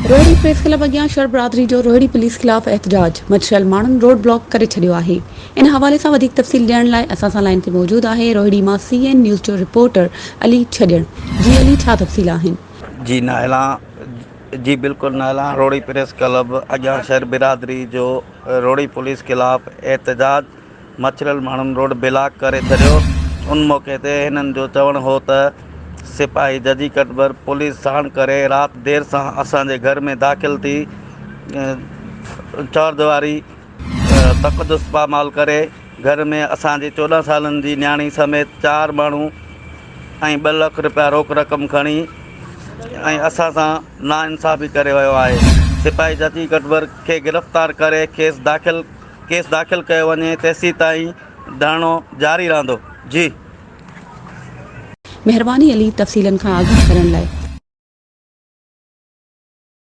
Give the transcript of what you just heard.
Rohini press club अॻियां sir बिरादरी जो रोहिणी पुलिस ख़िलाफ़ एहतजाज। मछियल माण्हुनि रोड ब्लॉक करे छॾियो आहे। इन हवाले सां वधीक तफ़सील ॾियण लाइ असां सां लाइन ते मौजूद आहे रोहिणी मां CN न्यूज़ जो रिपोर्टर अली छॾियण। जी अली, छा तफ़सील आहिनि? जी नायला जी बिल्कुल नायला रोहिणी प्रेस क्लब अॻियां शहर बिरादरी जो रोहिणी पुलिस खिलाफ़ एहतजाज। मछियल माण्हुनि रोड ब्लॉक करे छॾियो। उन मौक़े ते हिननि जो चवणु हो त सिपाही जजी कटबर पुलिस साण करे राति देर सां असांजे घर में दाख़िल थी चौर दीवारी तक़दुस पामाल करे घर में असांजे 14 सालनि जी न्याणी समेत 4 माण्हू ऐं 2 लाख रुपया रोक रक़म खणी ऐं असां सां नाइंसाफ़ी करे वियो आहे। सिपाही जजी कटबर खे गिरफ़्तार करे केस दाख़िल कयो वञे तेसीं ताईं धरणो जारी रहंदो। जी महिरबानी अली, तफ़सीलनि खां आगाह करण लाइ।